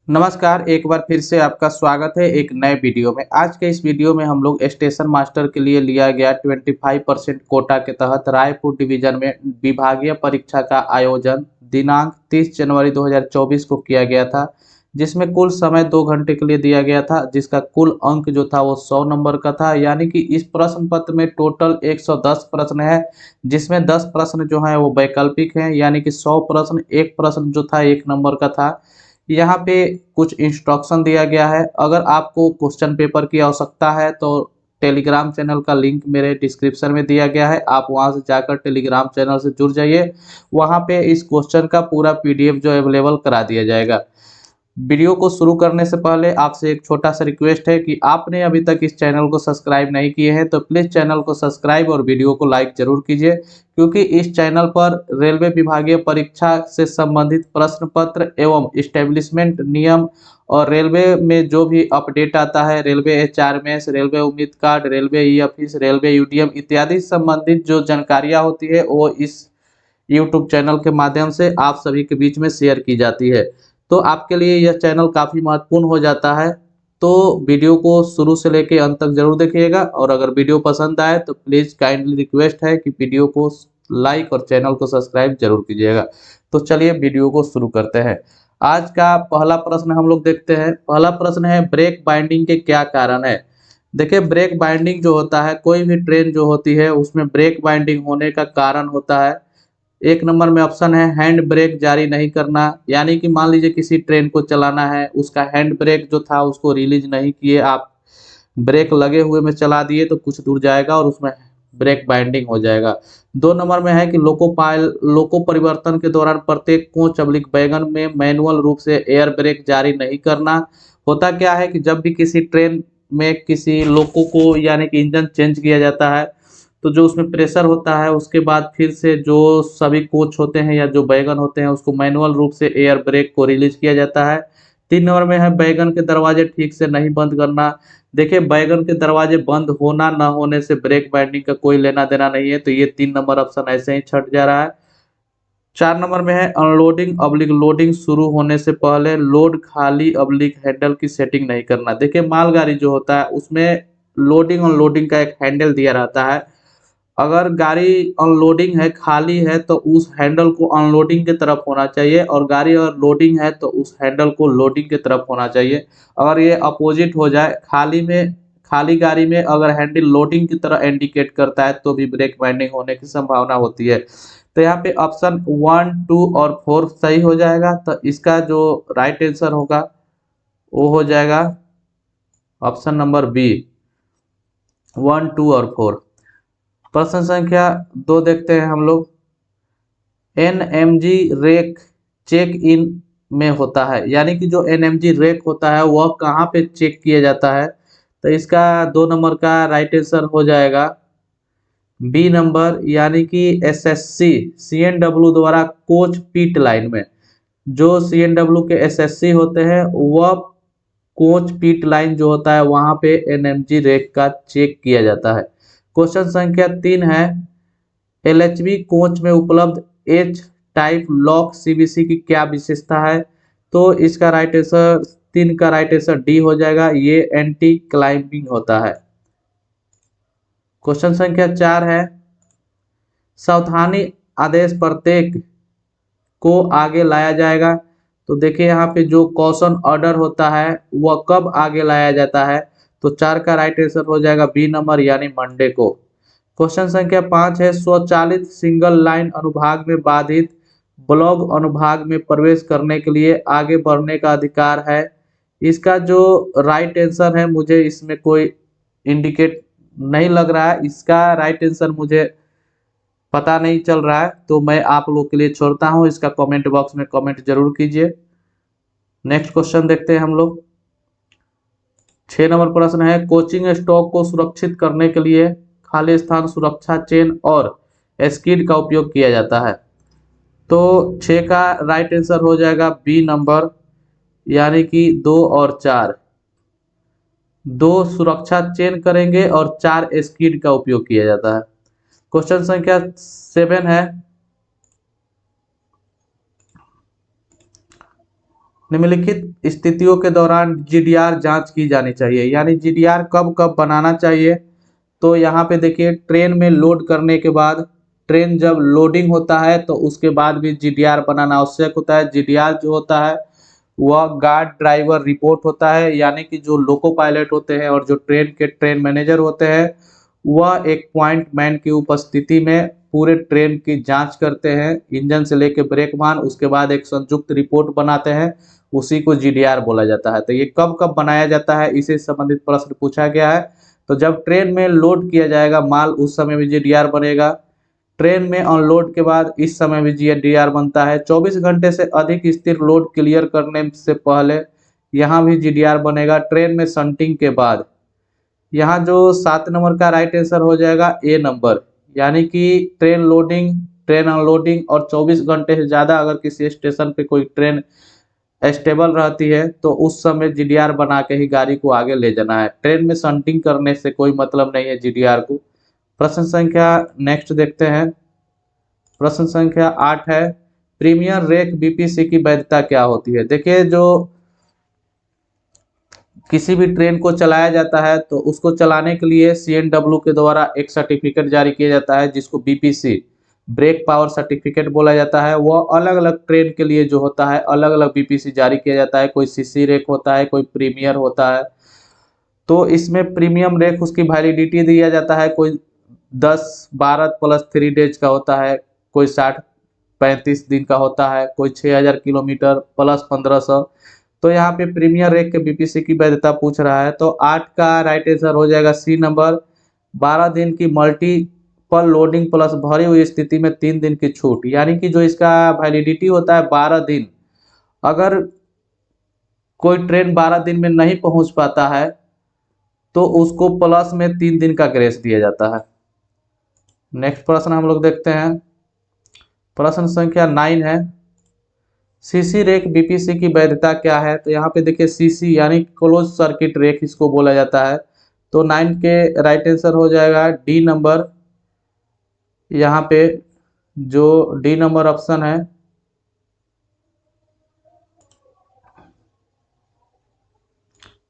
नमस्कार, एक बार फिर से आपका स्वागत है एक नए वीडियो में। आज के इस वीडियो में हम लोग स्टेशन मास्टर के लिए लिया गया 25% कोटा के तहत रायपुर डिवीजन में विभागीय परीक्षा का आयोजन दिनांक 30 जनवरी 2024 को किया गया था, जिसमें कुल समय 2 घंटे के लिए दिया गया था, जिसका कुल अंक जो था वो 100 नंबर का था। यानी कि इस प्रश्न पत्र में टोटल 110 प्रश्न है, जिसमें 10 प्रश्न जो हैं वो वैकल्पिक हैं, यानी कि 100 प्रश्न, एक प्रश्न जो था 1 नंबर का था। यहाँ पे कुछ इंस्ट्रक्शन दिया गया है। अगर आपको क्वेश्चन पेपर की आवश्यकता है तो टेलीग्राम चैनल का लिंक मेरे डिस्क्रिप्शन में दिया गया है, आप वहां से जाकर टेलीग्राम चैनल से जुड़ जाइए। वहां पे इस क्वेश्चन का पूरा पीडीएफ जो अवेलेबल करा दिया जाएगा। वीडियो को शुरू करने से पहले आपसे एक छोटा सा रिक्वेस्ट है कि आपने अभी तक इस चैनल को सब्सक्राइब नहीं किए हैं तो प्लीज़ चैनल को सब्सक्राइब और वीडियो को लाइक जरूर कीजिए, क्योंकि इस चैनल पर रेलवे विभागीय परीक्षा से संबंधित प्रश्न पत्र एवं इस्टेब्लिशमेंट नियम और रेलवे में जो भी अपडेट आता है, रेलवे एचआरएमएस, रेलवे उम्मीद card, railway e office, railway UDM इत्यादि संबंधित जो जानकारियाँ होती है वो इस यूट्यूब चैनल के माध्यम से आप सभी के बीच में शेयर की जाती है। तो आपके लिए यह चैनल काफ़ी महत्वपूर्ण हो जाता है। तो वीडियो को शुरू से लेके अंत तक जरूर देखिएगा, और अगर वीडियो पसंद आए तो प्लीज़ काइंडली रिक्वेस्ट है कि वीडियो को लाइक और चैनल को सब्सक्राइब जरूर कीजिएगा। तो चलिए वीडियो को शुरू करते हैं। आज का पहला प्रश्न हम लोग देखते हैं। पहला प्रश्न है, ब्रेक बाइंडिंग के क्या कारण है। देखिए, ब्रेक बाइंडिंग जो होता है, कोई भी ट्रेन जो होती है उसमें ब्रेक बाइंडिंग होने का कारण होता है। एक नंबर में ऑप्शन है हैंड ब्रेक जारी नहीं करना, यानी कि मान लीजिए किसी ट्रेन को चलाना है, उसका हैंड ब्रेक जो था उसको रिलीज नहीं किए, आप ब्रेक लगे हुए में चला दिए तो कुछ दूर जाएगा और उसमें ब्रेक बाइंडिंग हो जाएगा। 2 नंबर में है कि लोको परिवर्तन के दौरान प्रत्येक कोच अब्लिक वैगन में मैनुअल रूप से एयर ब्रेक जारी नहीं करना। होता क्या है कि जब भी किसी ट्रेन में किसी लोको को यानी कि इंजन चेंज किया जाता है तो जो उसमें प्रेशर होता है उसके बाद फिर से जो सभी कोच होते हैं या जो वैगन होते हैं उसको मैनुअल रूप से एयर ब्रेक को रिलीज किया जाता है। 3 नंबर में है वैगन के दरवाजे ठीक से नहीं बंद करना। देखिए, वैगन के दरवाजे बंद होना ना होने से ब्रेक बाइंडिंग का कोई लेना देना नहीं है, तो ये 3 नंबर ऑप्शन ऐसे ही छट जा रहा है। 4 नंबर में है अनलोडिंग अब्लिक लोडिंग शुरू होने से पहले लोड खाली अब्लिक हैंडल की सेटिंग नहीं करना। देखिए, मालगाड़ी जो होता है उसमें लोडिंग अनलोडिंग का एक हैंडल दिया रहता है। अगर गाड़ी अनलोडिंग है, खाली है, तो उस हैंडल को अनलोडिंग की तरफ होना चाहिए, और गाड़ी अगर लोडिंग है तो उस हैंडल को लोडिंग की तरफ होना चाहिए। अगर ये अपोजिट हो जाए, खाली गाड़ी में अगर हैंडल लोडिंग की तरह इंडिकेट करता है तो भी ब्रेक बाइंडिंग होने की संभावना होती है। तो यहाँ पे ऑप्शन 1, 2 और 4 सही हो जाएगा। तो इसका जो राइट आंसर होगा वो हो जाएगा ऑप्शन नंबर बी, 1, 2 और 4। प्रश्न संख्या 2 देखते हैं हम लोग। एनएमजी रैक चेक इन में होता है, यानी कि जो एनएमजी रैक होता है वह कहाँ पे चेक किया जाता है। तो इसका 2 नंबर का राइट आंसर हो जाएगा बी नंबर, यानी कि एसएससी सीएनडब्ल्यू द्वारा कोच पीट लाइन में। जो सीएनडब्ल्यू के एसएससी होते हैं वह कोच पीट लाइन जो होता है वहां पे एनएमजी रैक का चेक किया जाता है। क्वेश्चन संख्या 3 है, एलएचबी कोच में उपलब्ध एच टाइप लॉक सीबीसी की क्या विशेषता है। तो इसका राइट आंसर 3 का राइट आंसर डी हो जाएगा, ये एंटी क्लाइंबिंग होता है। क्वेश्चन संख्या 4 है, सावधानी आदेश प्रत्येक को आगे लाया जाएगा। तो देखिए, यहाँ पे जो कॉशन ऑर्डर होता है वह कब आगे लाया जाता है। तो 4 का राइट आंसर हो जाएगा बी नंबर, यानी मंडे को। क्वेश्चन संख्या 5 है, स्वचालित सिंगल लाइन अनुभाग में बाधित ब्लॉक अनुभाग में प्रवेश करने के लिए आगे बढ़ने का अधिकार है। इसका जो राइट आंसर है, मुझे इसमें कोई इंडिकेट नहीं लग रहा है, इसका राइट आंसर मुझे पता नहीं चल रहा है, तो मैं आप लोग के लिए छोड़ता हूं। इसका कमेंट बॉक्स में कमेंट जरूर कीजिए। नेक्स्ट क्वेश्चन देखते हैं हम लोग। 6 नंबर प्रश्न है, कोचिंग स्टॉक को सुरक्षित करने के लिए खाली स्थान सुरक्षा चेन और स्किड का उपयोग किया जाता है। तो 6 का राइट आंसर हो जाएगा बी नंबर, यानी कि 2 और 4। 2 सुरक्षा चेन करेंगे और 4 स्किड का उपयोग किया जाता है। क्वेश्चन संख्या 7 है, निम्नलिखित स्थितियों के दौरान जीडीआर जांच की जानी चाहिए, यानी जीडीआर कब कब बनाना चाहिए। तो यहाँ पे देखिए, ट्रेन में लोड करने के बाद, ट्रेन जब लोडिंग होता है तो उसके बाद भी जीडीआर बनाना आवश्यक होता है। जीडीआर जो होता है वह गार्ड ड्राइवर रिपोर्ट होता है, यानी कि जो लोको पायलट होते हैं और जो ट्रेन के ट्रेन मैनेजर होते हैं वह एक पॉइंट मैन की उपस्थिति में पूरे ट्रेन की जांच करते हैं, इंजन से लेकर ब्रेक मान, उसके बाद एक संयुक्त रिपोर्ट बनाते हैं, उसी को जीडीआर बोला जाता है। तो ये कब कब बनाया जाता है, इसे संबंधित प्रश्न पूछा गया है। तो जब ट्रेन में लोड किया जाएगा माल, उस समय भी जीडीआर बनेगा। ट्रेन में अनलोड के बाद इस समय भी जीडीआर बनता है। 24 घंटे से अधिक स्थिर लोड क्लियर करने से पहले यहाँ भी जीडीआर बनेगा। ट्रेन में शंटिंग के बाद, यहाँ जो 7 नंबर का राइट आंसर हो जाएगा ए नंबर, यानी कि ट्रेन लोडिंग, ट्रेन अनलोडिंग और 24 घंटे से ज़्यादा अगर किसी स्टेशन पे कोई ट्रेन स्टेबल रहती है तो उस समय जीडीआर बना के ही गाड़ी को आगे ले जाना है। ट्रेन में शंटिंग करने से कोई मतलब नहीं है जीडीआर को। प्रश्न संख्या नेक्स्ट देखते हैं। प्रश्न संख्या 8 है, प्रीमियर रेक बीपीसी की वैधता क्या होती है। देखिए, जो किसी भी ट्रेन को चलाया जाता है तो उसको चलाने के लिए सीएनडब्ल्यू के द्वारा एक सर्टिफिकेट जारी किया जाता है, जिसको बीपीसी ब्रेक पावर सर्टिफिकेट बोला जाता है। वह अलग अलग ट्रेन के लिए जो होता है अलग अलग बीपीसी जारी किया जाता है। कोई सीसी रेक होता है, कोई प्रीमियर होता है। तो इसमें प्रीमियम रेक उसकी वैलिडिटी दिया जाता है, कोई 10 12 प्लस 3 डेज का होता है, कोई 60 35 दिन का होता है, कोई 6000 किलोमीटर प्लस 1500। तो यहाँ पे प्रीमियर रेक के बीपीसी की वैधता पूछ रहा है, तो 8 का राइट आंसर हो जाएगा सी नंबर। 12 दिन की मल्टीपल लोडिंग प्लस भरी हुई स्थिति में 3 दिन की छूट, यानी कि जो इसका वैलिडिटी होता है 12 दिन। अगर कोई ट्रेन 12 दिन में नहीं पहुंच पाता है तो उसको प्लस में 3 दिन का ग्रेस दिया जाता है। नेक्स्ट प्रश्न हम लोग देखते हैं। प्रश्न संख्या 9 है, सीसी रेक बीपीसी की वैधता क्या है। तो यहाँ पे देखिए, सीसी यानी क्लोज सर्किट रेक इसको बोला जाता है। तो 9 के राइट आंसर हो जाएगा डी नंबर। यहाँ पे जो डी नंबर ऑप्शन है,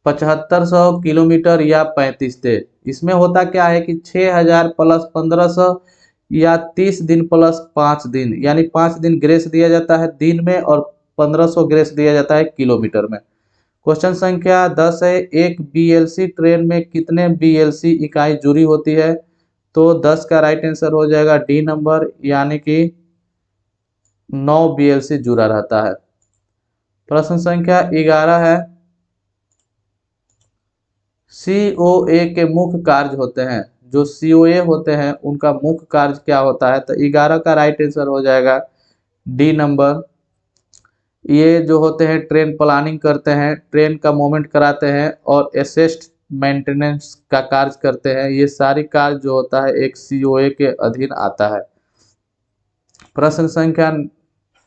पचहत्तर 100 किलोमीटर या 35 दिन। इसमें होता क्या है कि 6000 प्लस 1500 या 30 दिन प्लस 5 दिन, यानी 5 दिन ग्रेस दिया जाता है दिन में और 1500 ग्रेस दिया जाता है किलोमीटर में। क्वेश्चन संख्या 10 है, एक बीएलसी ट्रेन में कितने बीएलसी इकाई जुड़ी होती है। तो 10 का राइट आंसर हो जाएगा डी नंबर, यानी कि 9 बीएलसी जुड़ा रहता है। प्रश्न संख्या 11 है, सीओए के मुख्य कार्य होते हैं। जो सीओए होते हैं उनका मुख्य कार्य क्या होता है। तो 11 का राइट आंसर हो जाएगा डी नंबर। ये जो होते हैं ट्रेन प्लानिंग करते हैं, ट्रेन का मूवमेंट कराते हैं और एसेस्ट मेंटेनेंस का कार्य करते हैं। ये सारी कार्य जो होता है एक सीओए के अधीन आता है। प्रश्न संख्या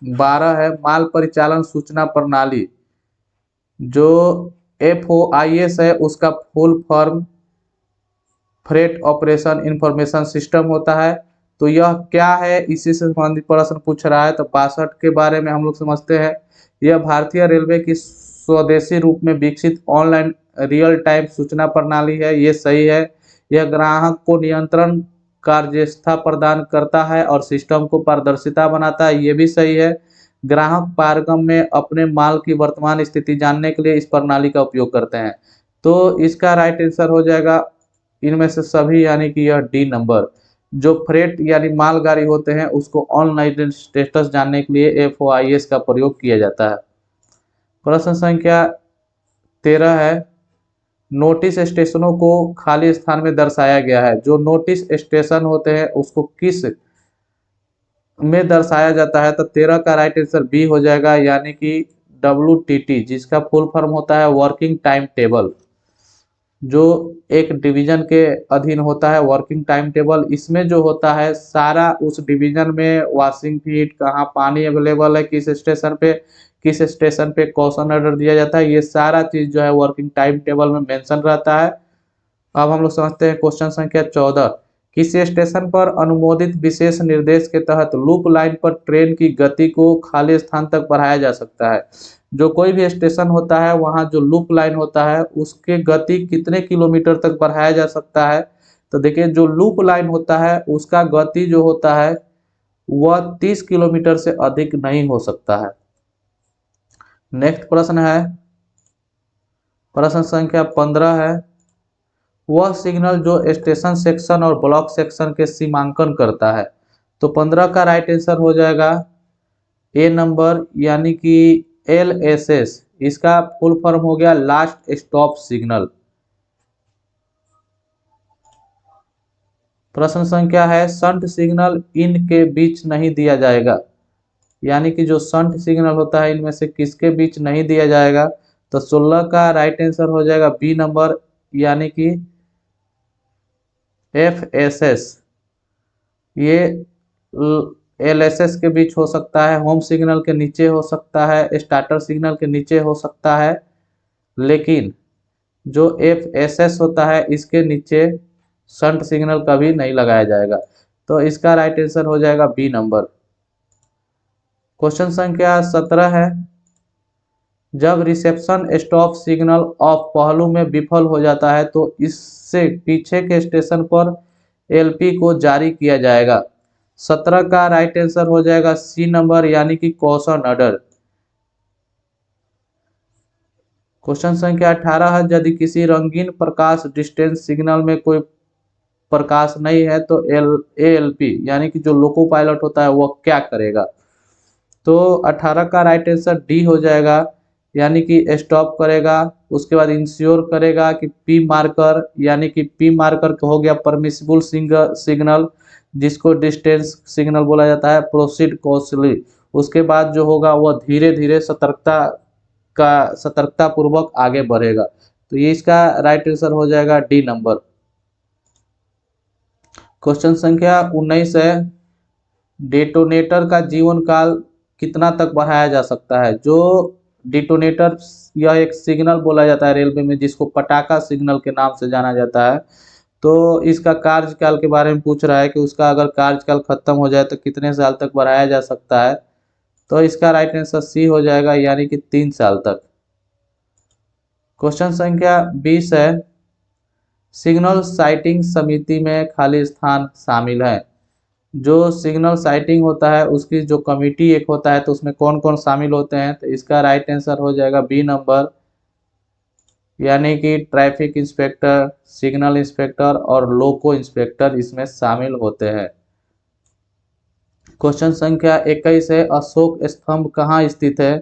12 है, माल परिचालन सूचना प्रणाली जो FOIS है उसका full form freight operation information system होता है। तो यह क्या है, इसी से संबंधित प्रश्न पूछ रहा है। तो 62 के बारे में हम लोग समझते हैं। यह भारतीय रेलवे की स्वदेशी रूप में विकसित ऑनलाइन रियल टाइम सूचना प्रणाली है। ये सही है। यह ग्राहक को नियंत्रण कार्यस्थता प्रदान करता है और सिस्टम को पारदर्शिता बनाता है। ये भी सही है। ग्राहक पारगम में अपने माल की वर्तमान स्थिति जानने के लिए इस प्रणाली का उपयोग करते हैं। तो इसका राइट आंसर हो जाएगा इनमें से सभी, यानी कि यह डी नंबर। जो फ्रेट यानी मालगाड़ी होते हैं उसको ऑनलाइन स्टेटस जानने के लिए FOIS का प्रयोग किया जाता है। प्रश्न संख्या 13 है, नोटिस स्टेशनों को खाली स्थान में दर्शाया गया है। जो नोटिस स्टेशन होते हैं उसको किस में दर्शाया जाता है। तो 13 का राइट आंसर बी हो जाएगा, यानी कि WTT, जिसका फुल फॉर्म होता है वर्किंग टाइम टेबल। जो एक डिवीजन के अधीन होता है वर्किंग टाइम टेबल, इसमें जो होता है सारा उस डिवीजन में वॉशिंग फीट, कहाँ पानी अवेलेबल है, किस स्टेशन पे कॉशन ऑर्डर दिया जाता है, ये सारा चीज जो है वर्किंग टाइम टेबल में मेंशन रहता है। अब हम लोग समझते हैं क्वेश्चन संख्या 14, किसी स्टेशन पर अनुमोदित विशेष निर्देश के तहत लूप लाइन पर ट्रेन की गति को खाली स्थान तक बढ़ाया जा सकता है। जो कोई भी स्टेशन होता है वहाँ जो लूप लाइन होता है उसके गति कितने किलोमीटर तक बढ़ाया जा सकता है। तो देखिए जो लूप लाइन होता है उसका गति जो होता है वह 30 किलोमीटर से अधिक नहीं हो सकता है। नेक्स्ट प्रश्न है, प्रश्न संख्या 15 है, वह सिग्नल जो स्टेशन सेक्शन और ब्लॉक सेक्शन के सीमांकन करता है। तो 15 का राइट आंसर हो जाएगा ए नंबर, यानी कि LSS। इसका फुल फॉर्म हो गया लास्ट स्टॉप सिग्नल। प्रश्न संख्या है, शंट सिग्नल इन के बीच नहीं दिया जाएगा, यानी कि जो शंट सिग्नल होता है इनमें से किसके बीच नहीं दिया जाएगा। तो 16 का राइट आंसर हो जाएगा बी नंबर, यानी कि FSS। ये LSS के बीच हो सकता है, होम सिग्नल के नीचे हो सकता है, स्टार्टर सिग्नल के नीचे हो सकता है, लेकिन जो FSS होता है इसके नीचे शंट सिग्नल कभी नहीं लगाया जाएगा। तो इसका राइट आंसर हो जाएगा बी नंबर। क्वेश्चन संख्या 17 है, जब रिसेप्शन स्टॉप सिग्नल ऑफ पहलू में विफल हो जाता है तो इससे पीछे के स्टेशन पर LP को जारी किया जाएगा। 17 का राइट आंसर हो जाएगा सी नंबर, यानी कि कॉशन ऑर्डर। क्वेश्चन संख्या 18 है, यदि किसी रंगीन प्रकाश डिस्टेंस सिग्नल में कोई प्रकाश नहीं है तो ALP यानी कि जो लोको पायलट होता है वह क्या करेगा। तो 18 का राइट आंसर डी हो जाएगा, यानी कि स्टॉप करेगा। उसके बाद इंश्योर करेगा कि पी मार्कर, यानी कि पी मार्कर हो गया परमिसिबल सिग्नल, जिसको डिस्टेंस सिग्नल बोला जाता है, प्रोसीड कॉस्टली। उसके बाद जो होगा वह धीरे धीरे सतर्कता पूर्वक आगे बढ़ेगा। तो ये इसका राइट आंसर हो जाएगा डी नंबर। क्वेश्चन संख्या 19 है, डेटोनेटर का जीवन काल कितना तक बढ़ाया जा सकता है। जो डिटोनेटर, यह एक सिग्नल बोला जाता है रेलवे में जिसको पटाखा सिग्नल के नाम से जाना जाता है। तो इसका कार्यकाल के बारे में पूछ रहा है कि उसका अगर कार्यकाल खत्म हो जाए तो कितने साल तक बढ़ाया जा सकता है। तो इसका राइट आंसर सी हो जाएगा, यानी कि 3 साल तक। क्वेश्चन संख्या 20 है, सिग्नल साइटिंग समिति में खाली स्थान शामिल है। जो सिग्नल साइटिंग होता है उसकी जो कमिटी एक होता है तो उसमें कौन कौन शामिल होते हैं। तो इसका राइट आंसर हो जाएगा बी नंबर, यानी कि ट्रैफिक इंस्पेक्टर, सिग्नल इंस्पेक्टर और लोको इंस्पेक्टर इसमें शामिल होते हैं। क्वेश्चन संख्या 21 है, अशोक स्तंभ कहाँ स्थित है।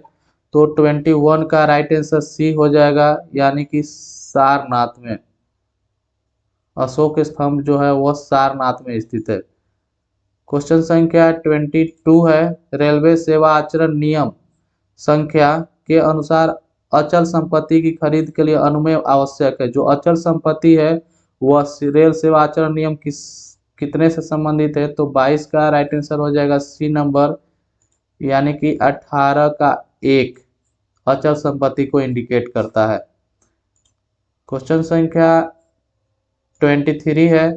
तो 21 का राइट आंसर सी हो जाएगा, यानी कि सारनाथ में। अशोक स्तंभ जो है वह सारनाथ में स्थित है। क्वेश्चन संख्या 22 है, रेलवे सेवा आचरण नियम संख्या के अनुसार अचल संपत्ति की खरीद के लिए अनुमेय आवश्यक है। जो अचल संपत्ति है वह रेल सेवा आचरण नियम कितने से संबंधित है। तो 22 का राइट आंसर हो जाएगा सी नंबर, यानी कि 18 का 1 अचल संपत्ति को इंडिकेट करता है। क्वेश्चन संख्या 23 है,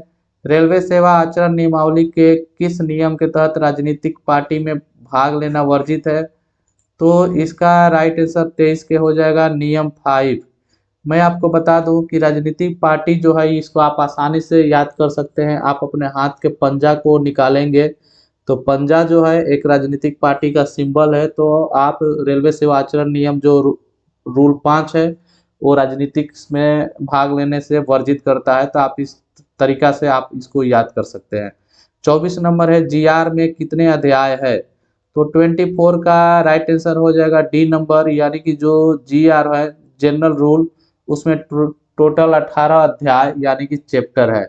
रेलवे सेवा आचरण नियमावली के किस नियम के तहत राजनीतिक पार्टी में भाग लेना वर्जित है। तो इसका राइट आंसर 23 के हो जाएगा नियम 5। मैं आपको बता दूं कि राजनीतिक पार्टी जो है इसको आप आसानी से याद कर सकते हैं। आप अपने हाथ के पंजा को निकालेंगे तो पंजा जो है एक राजनीतिक पार्टी का सिंबल है। तो आप रेलवे सेवा आचरण नियम जो रूल 5 है वो राजनीतिक में भाग लेने से वर्जित करता है। तो आप इस तरीका से आप इसको याद कर सकते हैं। 24 नंबर है, GR में कितने अध्याय है। तो 24 का राइट आंसर हो जाएगा डी नंबर, यानी कि जो GR है जनरल रूल उसमें टोटल 18 अध्याय यानी कि चैप्टर है।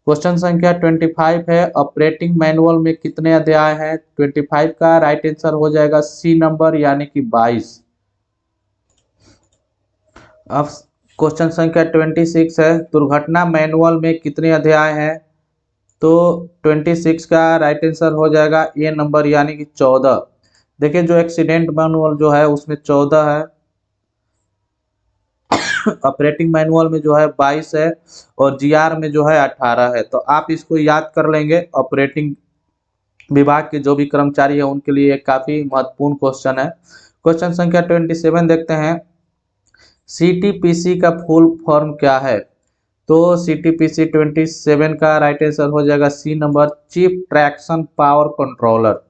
क्वेश्चन संख्या 25 है, ऑपरेटिंग मैनुअल में कितने अध्याय हैं। 25 का राइट आंसर हो जाएगा सी नंबर, यानी कि 22। अब क्वेश्चन संख्या 26 है, दुर्घटना मैनुअल में कितने अध्याय हैं। तो 26 का राइट आंसर हो जाएगा ए नंबर, यानी कि 14। देखिए जो एक्सीडेंट मैनुअल जो है उसमें 14 है, ऑपरेटिंग मैनुअल में जो है 22 है और GR में जो है 18 है। तो आप इसको याद कर लेंगे। ऑपरेटिंग विभाग के जो भी कर्मचारी है उनके लिए काफी महत्वपूर्ण क्वेश्चन है। क्वेश्चन संख्या 27 देखते हैं। सीटीपीसी का फुल फॉर्म क्या है? तो सीटीपीसी 27 का राइट आंसर हो जाएगा C number, chief traction power controller.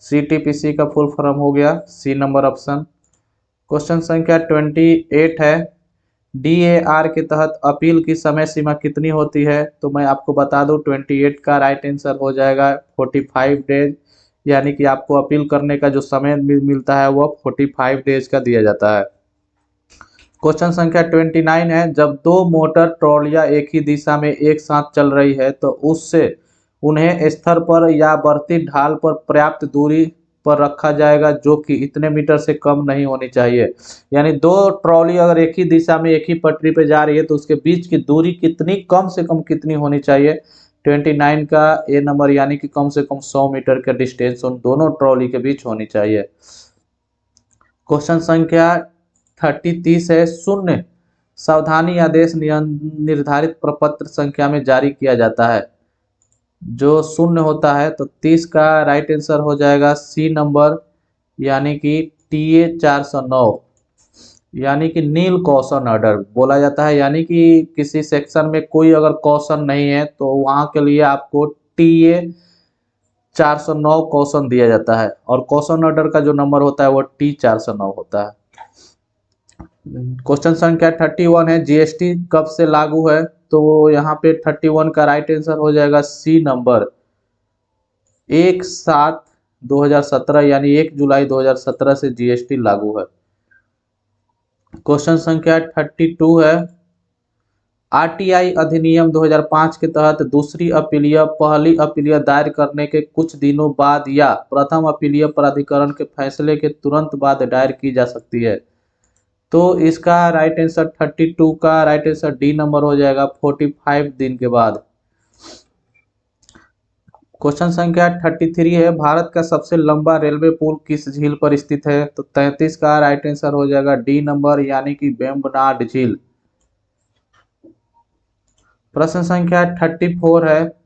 CTPC का फुल फॉर्म हो गया सी नंबर ऑप्शन। क्वेश्चन संख्या 28 है। डीएआर के तहत अपील की समय सीमा कितनी होती है? तो मैं आपको बता दूं 28 का राइट आंसर हो जाएगा 45 डेज, यानी कि आपको अपील करने का जो समय मिलता है वो 45 डेज का दिया जाता है। क्वेश्चन संख्या 29 है। जब दो मोटर ट्रॉलियां एक ही दिशा में एक साथ चल रही है तो उससे उन्हें स्तर पर या बढ़ती ढाल पर पर्याप्त दूरी पर रखा जाएगा जो कि इतने मीटर से कम नहीं होनी चाहिए। यानी दो ट्रॉली अगर एक ही दिशा में एक ही पटरी पे जा रही है तो उसके बीच की दूरी कितनी कम से कम कितनी होनी चाहिए? 29 का ए नंबर, यानी कि कम से कम 100 मीटर का डिस्टेंस उन दोनों ट्रॉली के बीच होनी चाहिए। क्वेश्चन संख्या 30 है। शून्य सावधानी आदेश निर्धारित प्रपत्र संख्या में जारी किया जाता है। जो शून्य होता है तो 30 का राइट आंसर हो जाएगा सी नंबर, यानी कि टीए 409, यानी कि नील कौशन ऑर्डर बोला जाता है। यानी कि किसी सेक्शन में कोई अगर कौशन नहीं है तो वहां के लिए आपको टीए 409 कौशन दिया जाता है, और कौशन ऑर्डर का जो नंबर होता है वो टी 409 होता है। क्वेश्चन संख्या 31 है। जीएसटी कब से लागू है? तो यहाँ पे 31 का राइट आंसर हो जाएगा सी नंबर, 1/7/2017, यानी 1 जुलाई 2017 से जीएसटी लागू है। क्वेश्चन संख्या 32 है। आरटीआई अधिनियम 2005 के तहत दूसरी अपीलीय पहली अपीलीय दायर करने के कुछ दिनों बाद या प्रथम अपीलीय प्राधिकरण के फैसले के तुरंत बाद दायर की जा सकती है। तो इसका राइट आंसर 32 का राइट आंसर डी नंबर हो जाएगा, 45 दिन के बाद। क्वेश्चन संख्या 33 है। भारत का सबसे लंबा रेलवे पुल किस झील पर स्थित है? तो 33 का राइट आंसर हो जाएगा डी नंबर, यानी कि वेम्बनाड झील। प्रश्न संख्या 34 है।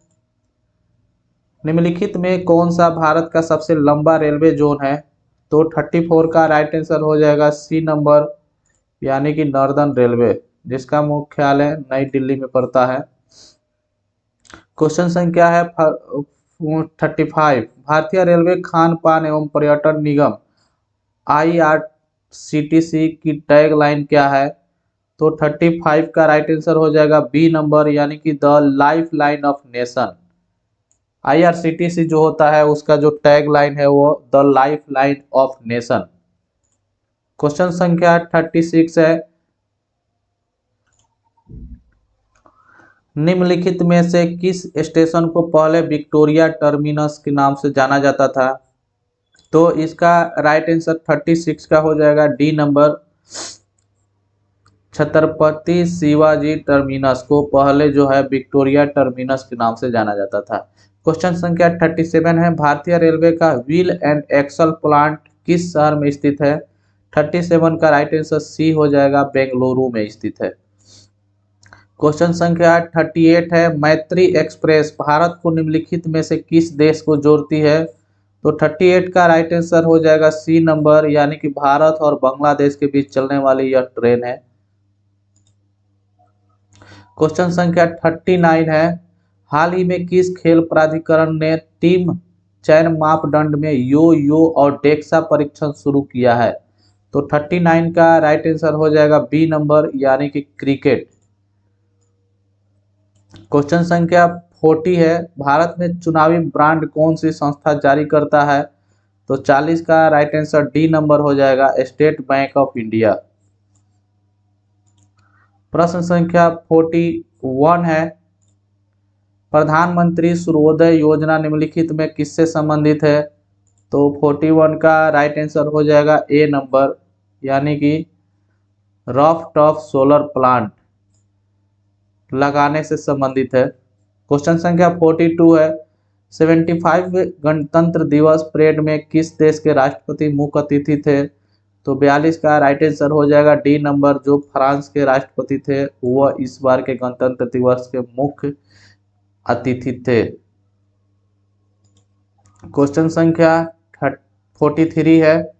निम्नलिखित में कौन सा भारत का सबसे लंबा रेलवे जोन है? तो 34 का राइट आंसर हो जाएगा सी नंबर, यानी कि नॉर्दर्न रेलवे, जिसका मुख्यालय नई दिल्ली में पड़ता है। क्वेश्चन संख्या है 35। भारतीय रेलवे खान पान एवं पर्यटन निगम IRCTC की टैग लाइन क्या है? तो 35 का राइट आंसर हो जाएगा बी नंबर, यानी कि the life line of nation. IRCTC जो होता है उसका जो टैग लाइन है वो the life line of nation. Question संख्या 36 है। निम्नलिखित में से किस स्टेशन को पहले विक्टोरिया टर्मिनस के नाम से जाना जाता था? तो इसका राइट आंसर 36 का हो जाएगा D number, Chhatrapati Shivaji terminus को पहले जो है विक्टोरिया टर्मिनस के नाम से जाना जाता था। क्वेश्चन संख्या 37 है। भारतीय रेलवे का व्हील एंड एक्सल प्लांट किस शहर में स्थित है? 37 का राइट आंसर सी हो जाएगा, बेंगलुरु में स्थित है। क्वेश्चन संख्या 38 है। मैत्री एक्सप्रेस भारत को निम्नलिखित में से किस देश को जोड़ती है? तो 38 का राइट आंसर हो जाएगा सी नंबर, यानी कि भारत और बांग्लादेश के बीच चलने वाली यह ट्रेन है। क्वेश्चन संख्या 39 है। हाल ही में किस खेल प्राधिकरण ने टीम चयन मापदंड में यो यो और डेक्सा परीक्षण शुरू किया है? तो 39 का राइट आंसर हो जाएगा बी नंबर, यानी कि क्रिकेट। क्वेश्चन संख्या 40 है। भारत में चुनावी बांड कौन सी संस्था जारी करता है? तो 40 का राइट आंसर डी नंबर हो जाएगा, स्टेट बैंक ऑफ इंडिया। प्रश्न संख्या 41 है। प्रधानमंत्री सूर्योदय योजना निम्नलिखित में किससे संबंधित है? तो 41 का राइट आंसर हो जाएगा ए नंबर, यानी कि रॉफ टॉप सोलर प्लांट लगाने से संबंधित है। क्वेश्चन संख्या 42 है। 75 गणतंत्र दिवस परेड में किस देश के राष्ट्रपति मुख्य अतिथि थे? तो 42 का राइट आंसर हो जाएगा डी नंबर, जो फ्रांस के राष्ट्रपति थे वह इस बार के गणतंत्र दिवस के मुख्य अतिथि थे। क्वेश्चन संख्या 43 है।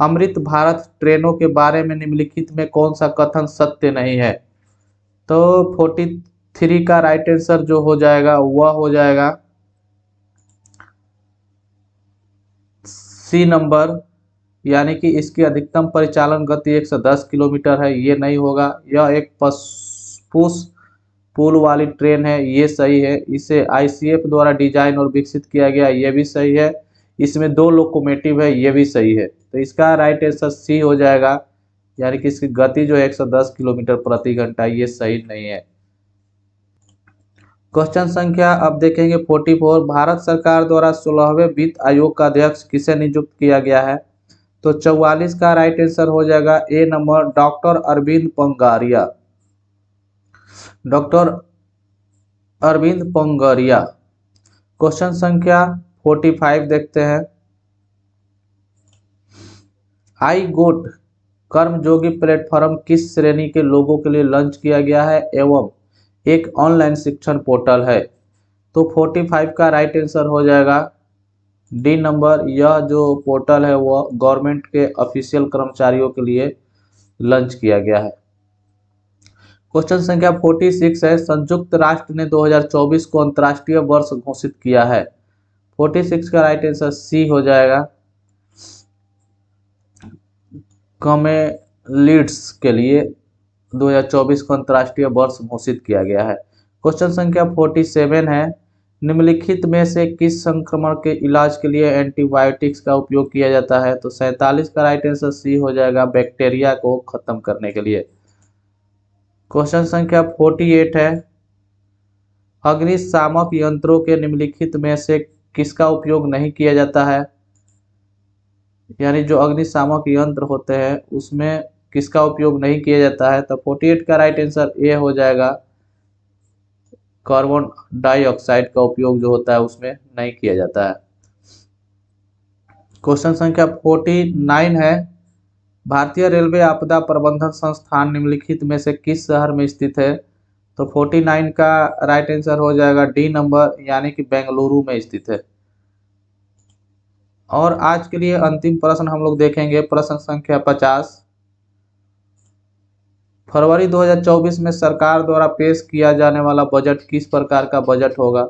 अमृत भारत ट्रेनों के बारे में निम्नलिखित में कौन सा कथन सत्य नहीं है? तो 43 का राइट आंसर जो हो जाएगा वह हो जाएगा सी नंबर, यानी कि इसकी अधिकतम परिचालन गति 110 किलोमीटर है, ये नहीं होगा। यह एक पुश पुल वाली ट्रेन है, ये सही है। इसे आईसीएफ द्वारा डिजाइन और विकसित किया गया, ये भी सही है। इसमें 2 लोकोमोटिव है, ये भी सही है। तो इसका राइट आंसर सी हो जाएगा, यानी कि इसकी गति जो है 110 किलोमीटर प्रति घंटा, ये सही नहीं है। क्वेश्चन संख्या अब देखेंगे 44। भारत सरकार द्वारा 16वें वित्त आयोग का अध्यक्ष किसे नियुक्त किया गया है? तो 44 का राइट आंसर हो जाएगा A number, doctor Arvind Panagariya. Doctor Arvind Panagariya. Question संख्या 45 देखते हैं। आई गोट कर्मयोगी प्लेटफॉर्म किस श्रेणी के लोगों के लिए लॉन्च किया गया है एवं एक ऑनलाइन शिक्षण पोर्टल है? तो 45 का राइट आंसर हो जाएगा डी नंबर, यह जो पोर्टल है वह गवर्नमेंट के ऑफिशियल कर्मचारियों के लिए लॉन्च किया गया है। क्वेश्चन संख्या 46 है। संयुक्त राष्ट्र ने 2024 को अंतर्राष्ट्रीय वर्ष घोषित किया है। 46 का राइट आंसर सी हो जाएगा, कमेलिड्स के लिए 2024 को अंतर्राष्ट्रीय वर्ष घोषित किया गया है। क्वेश्चन संख्या 47 है। निम्नलिखित में से किस संक्रमण के इलाज के लिए एंटीबायोटिक्स का उपयोग किया जाता है? तो 47 का राइट आंसर सी हो जाएगा, बैक्टीरिया को खत्म करने के लिए। क्वेश्चन संख्या 48 है। अग्निशामक यंत्रों के निम्नलिखित में से किसका उपयोग नहीं किया जाता है? यानी जो अग्निशामक यंत्र होते हैं उसमें किसका उपयोग नहीं किया जाता है? तो 48 का राइट आंसर ए हो जाएगा, कार्बन डाइऑक्साइड का उपयोग जो होता है उसमें नहीं किया जाता है। क्वेश्चन संख्या 49 है। भारतीय रेलवे आपदा प्रबंधन संस्थान निम्नलिखित में से किस शहर में स्थित है? तो 49 का राइट आंसर हो जाएगा डी नंबर, यानी कि बेंगलुरु में स्थित है। और आज के लिए अंतिम प्रश्न हम लोग देखेंगे, प्रश्न संख्या 50। फरवरी 2024 में सरकार द्वारा पेश किया जाने वाला बजट किस प्रकार का बजट होगा?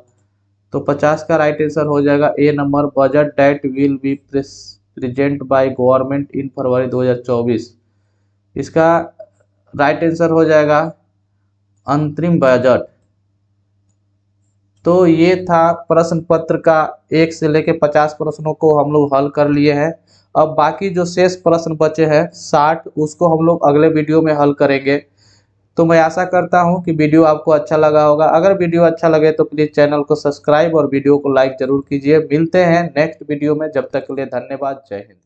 तो 50 का राइट आंसर हो जाएगा A number, budget date will be present by government in February 2024। इसका राइट आंसर हो जाएगा अंतरिम बजट। तो ये था प्रश्न पत्र का 1 से लेकर 50 प्रश्नों को हम लोग हल कर लिए हैं। अब बाकी जो शेष प्रश्न बचे हैं 60, उसको हम लोग अगले वीडियो में हल करेंगे। तो मैं आशा करता हूं कि वीडियो आपको अच्छा लगा होगा। अगर वीडियो अच्छा लगे तो प्लीज़ चैनल को सब्सक्राइब और वीडियो को लाइक जरूर कीजिए। मिलते हैं नेक्स्ट वीडियो में, जब तक के लिए धन्यवाद, जय हिंद।